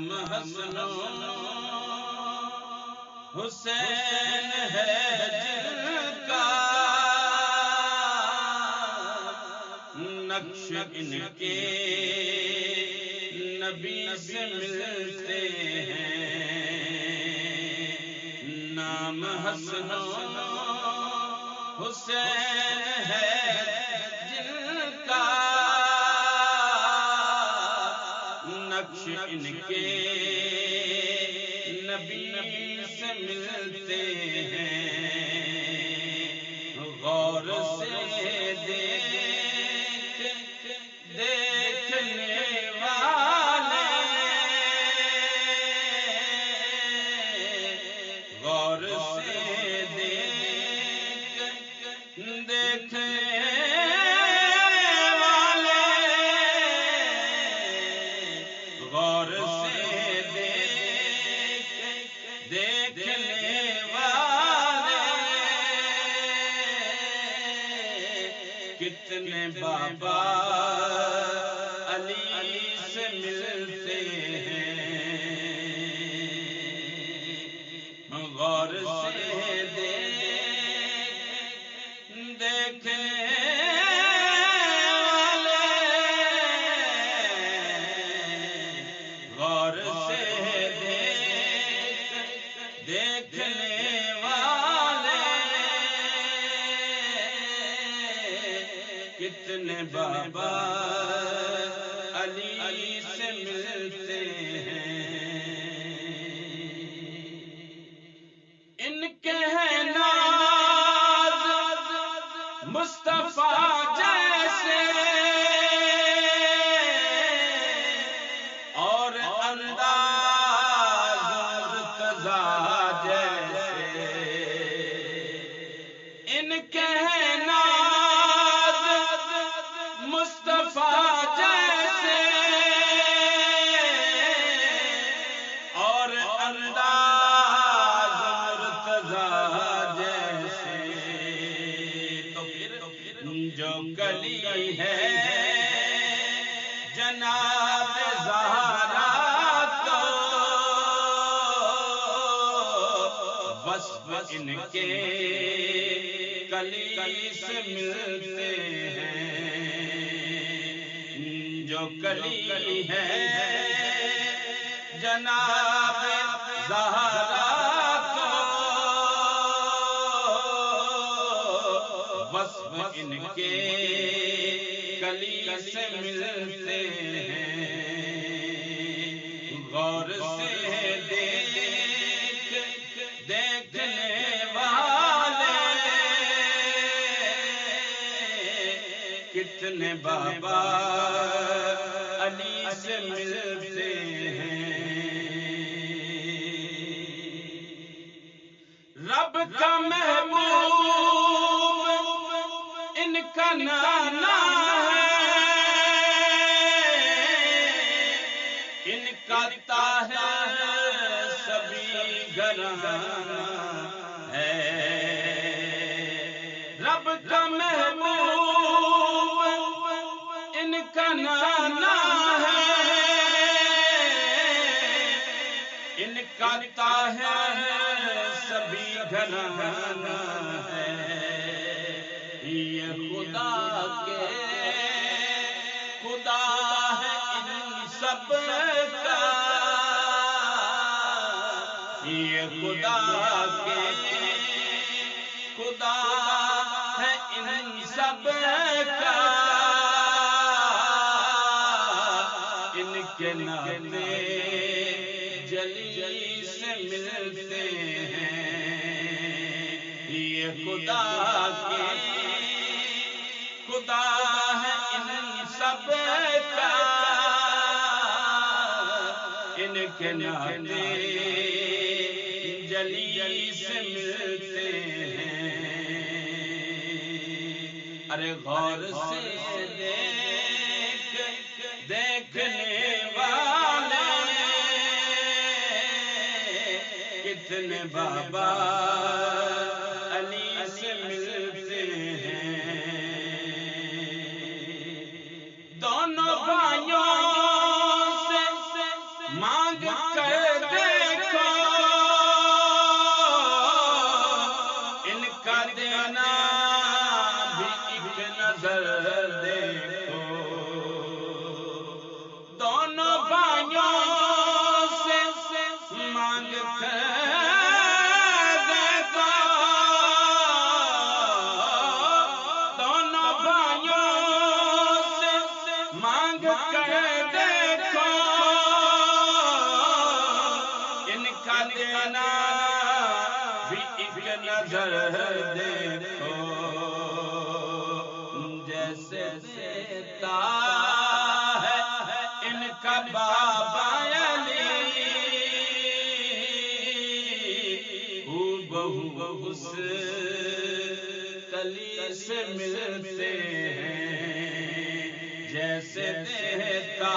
نام حسن حسین ہے جن کا نقش ان کے نبی سے ملتے ہیں نام حسن حسین ہے جن کا نقش ان کے نبی سے ملتے ہیں غور سے دیکھنے والے غور سے دیکھنے والے غور سے دیکھنے والے کتنے بابا علی سے ملتے ہیں غور سے دیکھنے والے غور سے دیکھنے والے کتنے بابا علی سے ملتے ہیں ان کے ہیں ناز مصطفیٰ جیسے اور انداز مرتضیٰ جیسے ان کے ہیں ناز مصطفیٰ جیسے اور انداز مرتضیٰ جیسے تو پھر جو گلی ہے جناب زہرا کو وصف ان کے کلی سے ملتے ہیں جو کلی ہے جناب زہرا کو وصف ان کے کلی سے ملتے ہیں غور سے دیکھنے والے کتنے بابا علی سے ملتے ہیں رب کا محبوب ان کا نانا ان کا طاہر سبھی گھرانہ ہے رب کا محبوب ان کا نانا ہے ان کا طاہر سبھی گھرانہ ہے یہ خدا ہے ان سب کا یہ خدا ہے ان سب کا ان کے ناطے جلی سے ملتے ہیں یہ خدا ہے ان سب کا ان کے ناطے جلی سے ملتے ہیں ارے غور سے دیکھنے والے کتنے بابا علی سے ملتے ہیں دونوں بھائیوں سے مانگ کر دیکھو ان کا دینا بھی ایک نظر دیکھو دونوں بھائیوں سے مانگ کر دیکھو دونوں بھائیوں سے مانگ کر دیکھو ان کا دینا بھی ایک نظر دیکھو جیسے دیتا ہے ان کا بابا علی ہو بہو اس کلی سے ملتے ہیں جیسے دیتا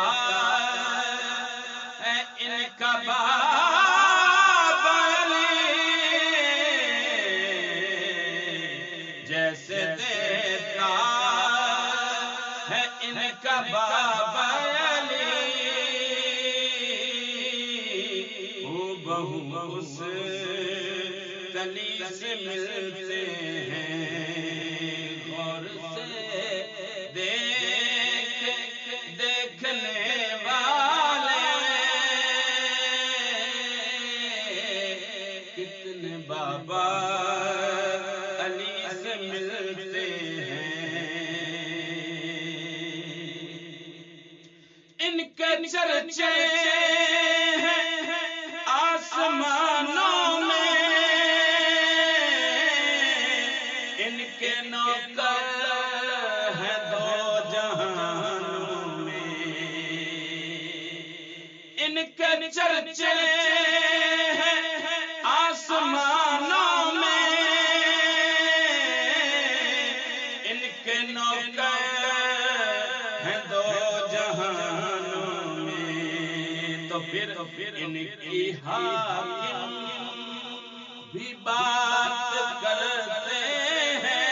ہے ان کا بابا علی جیسے دیتا ہے ان کا بابا علی ہو بہو اس کلی سے ملتے ہیں غور سے دیکھنے والے کتنے بابا علی سے ملتے ہیں ان کے چرچے ہیں آسمانوں میں ان کے نوکر ہیں دو جہانوں میں ان کے چرچے ہیں آسمانوں میں ان کے نوکر ہیں دو جہانوں میں تو پھر ان کی حاکم بھی بات کرتے ہیں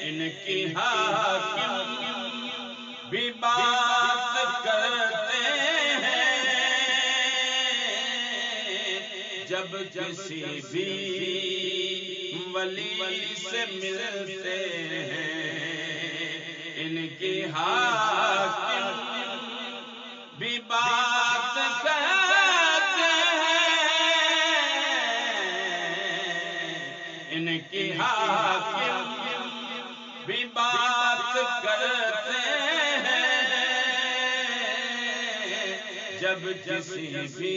ان کی حاکم بھی بات کرتے ہیں جب کسی بھی ولی سے ملتے ہیں ان کی حاکم بھی بات کرتے ہیں ان کی حاکم بھی بات کرتے ہیں جب کسی بھی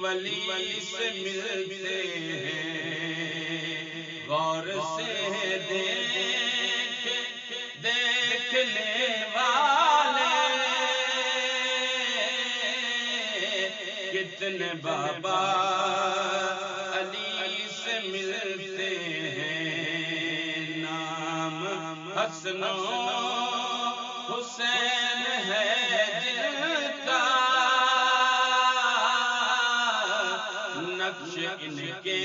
ولی سے ملتے ہیں غور سے دیکھنے والے کتنے بابا علی سے ملتے ہیں نام حسن و حسین ہے جن کا نقش ان کے